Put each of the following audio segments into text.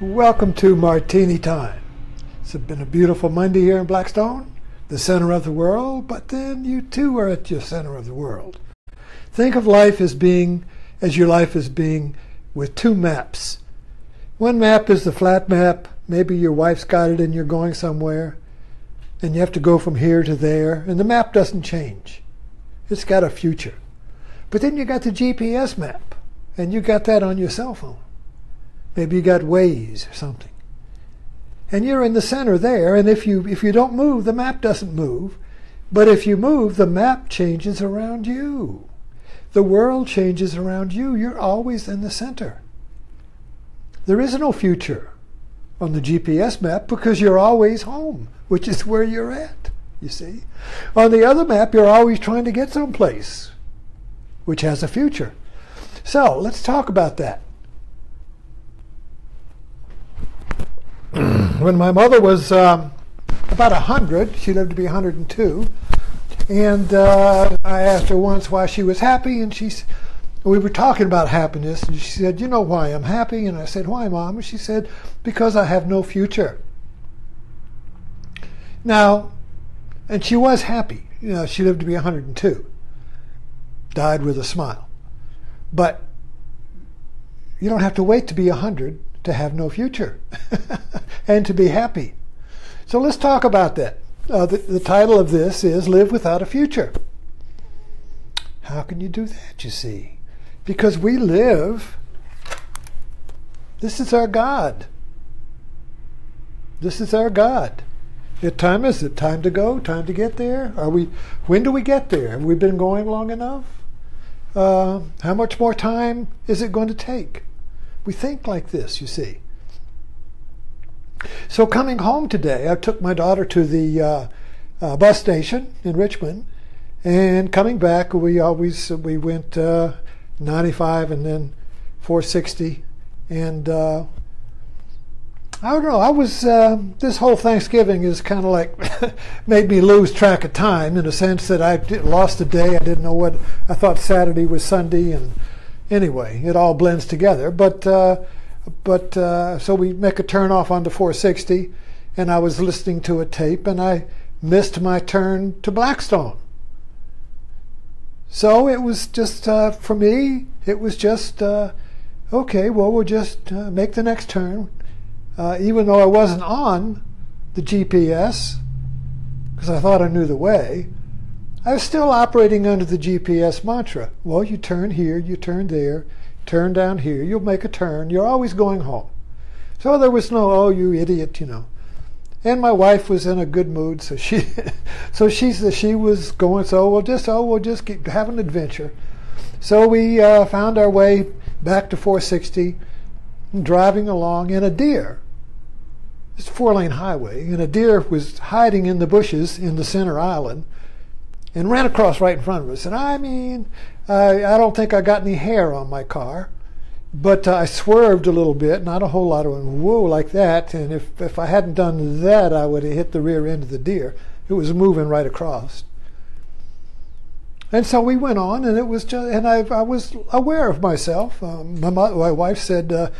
Welcome to Martini Time. It's been a beautiful Monday here in Blackstone, the center of the world, but then you too are at your center of the world. Think of life as your life as being with two maps. One map is the flat map. Maybe your wife's got it and you're going somewhere, and you have to go from here to there, and the map doesn't change. It's got a future. But then you got the GPS map, and you got that on your cell phone. Maybe you got Waze or something. And you're in the center there, and if you don't move, the map doesn't move. But if you move, the map changes around you. The world changes around you. You're always in the center. There is no future on the GPS map because you're always home, which is where you're at, you see. On the other map, you're always trying to get someplace, which has a future. So let's talk about that. When my mother was about 100, she lived to be 102, and I asked her once why she was happy, and we were talking about happiness, and she said, "You know why I'm happy?" And I said, "Why, Mom?" And she said, "Because I have no future." Now, and she was happy. You know, she lived to be 102, died with a smile. But you don't have to wait to be 100 to have no future and to be happy. So let's talk about that. The title of this is Live Without a Future. How can you do that, you see? Because we live, this is our God. This is our God. What time is it? Time to go? Time to get there? When do we get there? Have we been going long enough? How much more time is it going to take? We think like this, you see. So coming home today, I took my daughter to the bus station in Richmond, and coming back, we went 95 and then 460, and I don't know. I was this whole Thanksgiving is kind of like made me lose track of time in a sense that I lost a day. I didn't know what I thought Saturday was Sunday, and anyway, it all blends together. But so we make a turn off onto 460, and I was listening to a tape, and I missed my turn to Blackstone. So it was just for me. It was just okay. Well, we'll just make the next turn, even though I wasn't on the GPS because I thought I knew the way. I was still operating under the GPS mantra. Well, you turn here, you turn there, turn down here, you'll make a turn. You're always going home. So there was no, "Oh, you idiot," you know. And my wife was in a good mood, so she was going, we'll just have an adventure. So we found our way back to 460, driving along, and a deer, it's a 4-lane highway, and a deer was hiding in the bushes in the center island, and ran across right in front of us. And I mean, I don't think I got any hair on my car, but I swerved a little bit, not a whole lot of whoa like that. And if I hadn't done that, I would have hit the rear end of the deer. It was moving right across. And so we went on, and it was just, and I was aware of myself. My wife said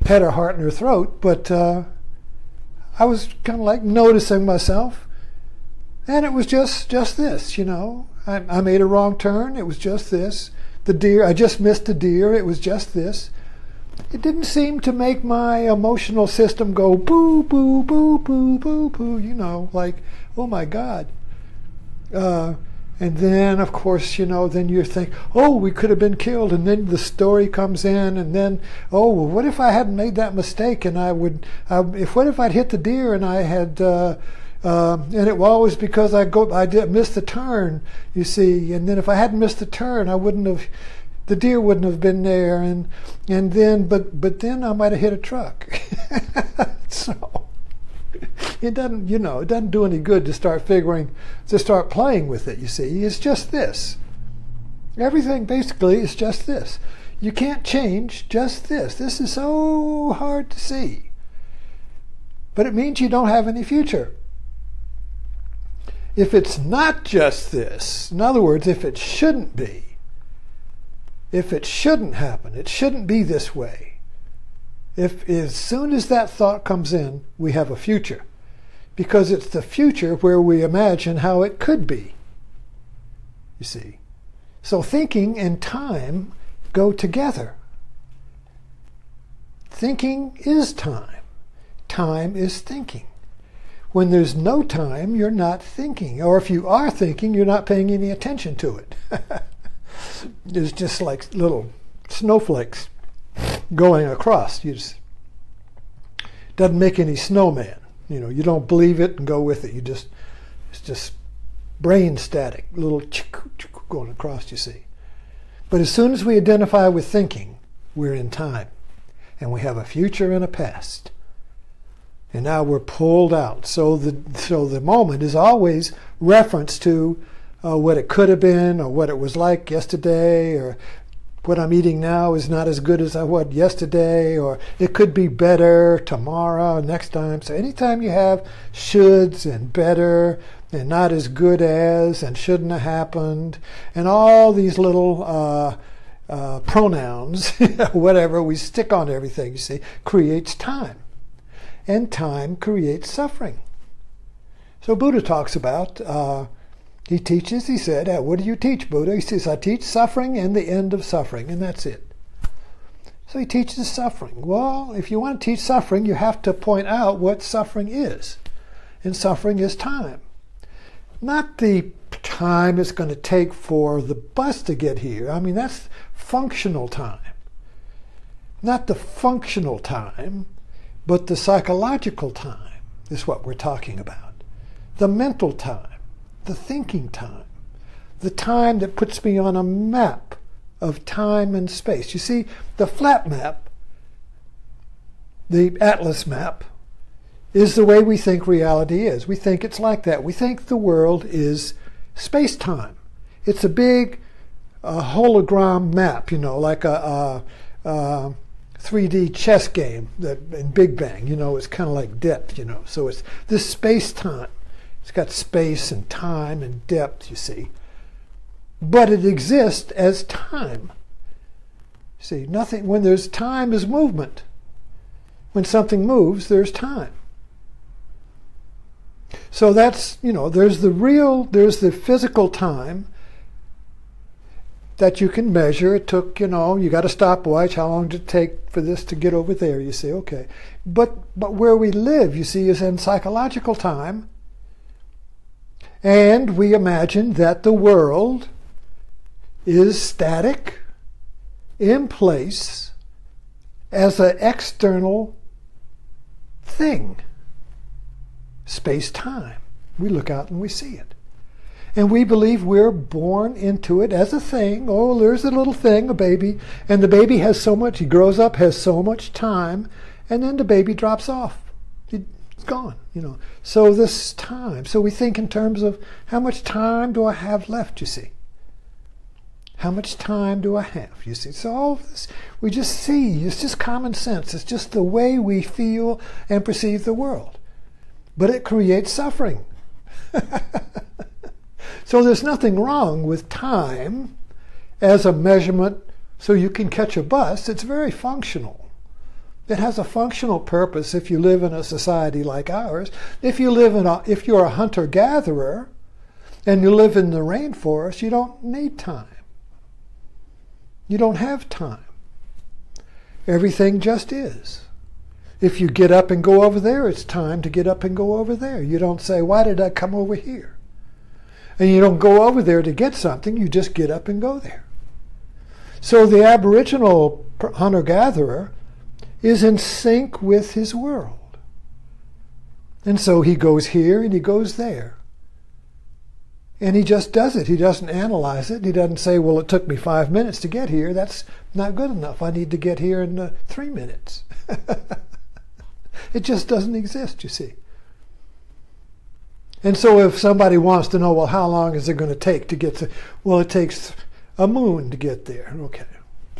had her heart in her throat, but I was kind of like noticing myself. And it was just this, you know. I made a wrong turn. It was just this. The deer, I just missed the deer. It was just this. It didn't seem to make my emotional system go boo, boo, boo, boo, boo, boo, you know, like, oh my God. And then, of course, you know, then you think, oh, we could have been killed. And then the story comes in, and then, oh, well, what if I hadn't made that mistake? And what if I'd hit the deer and I had... and it was always because I missed the turn, you see. And then if I hadn't missed the turn, the deer wouldn't have been there. And then, but then I might have hit a truck. So it doesn't, you know, it doesn't do any good to start playing with it. You see, it's just this. Everything basically is just this. You can't change just this. This is so hard to see. But it means you don't have any future. If it's not just this, in other words, if it shouldn't be, if it shouldn't happen, it shouldn't be this way, If as soon as that thought comes in, we have a future. Because it's the future where we imagine how it could be. You see. So thinking and time go together. Thinking is time. Time is thinking. When there's no time, you're not thinking. Or if you are thinking, you're not paying any attention to it. It's just like little snowflakes going across. Doesn't make any snowman. You don't believe it and go with it. It's just brain static, little going across, you see. But as soon as we identify with thinking, we're in time. And we have a future and a past. And now we're pulled out. So the moment is always reference to what it could have been, or what it was like yesterday, or what I'm eating now is not as good as I was yesterday, or it could be better tomorrow, next time. So anytime you have shoulds and better and not as good as and shouldn't have happened and all these little pronouns, whatever, we stick on everything, you see, creates time. And time creates suffering. So Buddha talks about, he teaches, he said, what do you teach, Buddha? He says, I teach suffering and the end of suffering, and that's it. So he teaches suffering. Well, if you want to teach suffering, you have to point out what suffering is. And suffering is time. Not the time it's going to take for the bus to get here. I mean, that's functional time. Not the functional time, but the psychological time is what we're talking about. The mental time. The thinking time, the time that puts me on a map of time and space. You see, the flat map, the atlas map, is the way we think reality is. We think it's like that. We think the world is space-time. It's a big hologram map, like a 3D chess game that in Big Bang, it's kind of like depth, So it's this space-time. It's got space and time and depth, you see. But it exists as time. See, nothing, when there's time is movement. When something moves, there's time. So that's, there's the physical time that you can measure. It took, you got a stopwatch. How long did it take for this to get over there? You see, okay. But where we live, you see, is in psychological time. And we imagine that the world is static, in place, as an external thing. Space-time. We look out and we see it. And we believe we're born into it as a thing. Oh, there's a little thing, a baby. And the baby has so much, he grows up, has so much time, and then the baby drops off. It's gone, So this time. So we think in terms of how much time do I have left, you see. How much time do I have, you see. So all of this, we just see. It's just common sense. It's just the way we feel and perceive the world. But it creates suffering. So there's nothing wrong with time as a measurement so you can catch a bus. It's very functional. It has a functional purpose if you live in a society like ours. If you're a hunter-gatherer and you live in the rainforest, you don't need time. You don't have time. Everything just is. If you get up and go over there, it's time to get up and go over there. You don't say, why did I come over here? And you don't go over there to get something, you just get up and go there. So the Aboriginal hunter-gatherer is in sync with his world. And so he goes here and he goes there. And he just does it. He doesn't analyze it. He doesn't say, well, it took me 5 minutes to get here. That's not good enough. I need to get here in 3 minutes. It just doesn't exist, you see. And so if somebody wants to know, well, how long is it going to take to get to, well, it takes a moon to get there. Okay.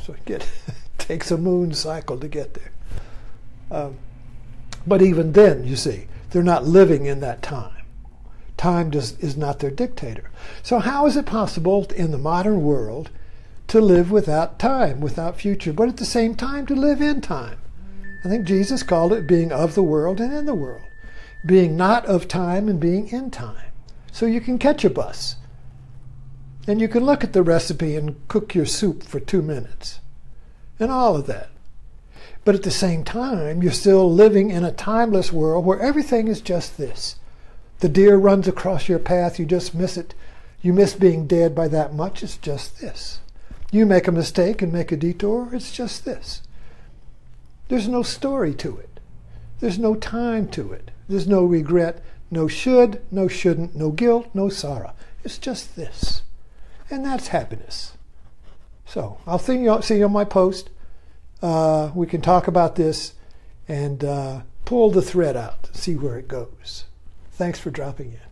So it takes a moon cycle to get there. But even then, you see, they're not living in that time. Time is not their dictator. So how is it possible in the modern world to live without time, without future, but at the same time to live in time? I think Jesus called it being of the world and in the world. Being not of time and being in time. So you can catch a bus. And you can look at the recipe and cook your soup for 2 minutes. And all of that. But at the same time, you're still living in a timeless world where everything is just this. The deer runs across your path, you just miss it. You miss being dead by that much, it's just this. You make a mistake and make a detour, it's just this. There's no story to it. There's no time to it. There's no regret, no should, no shouldn't, no guilt, no sorrow. It's just this. And that's happiness. So I'll see you on my post. We can talk about this and pull the thread out, see where it goes. Thanks for dropping in.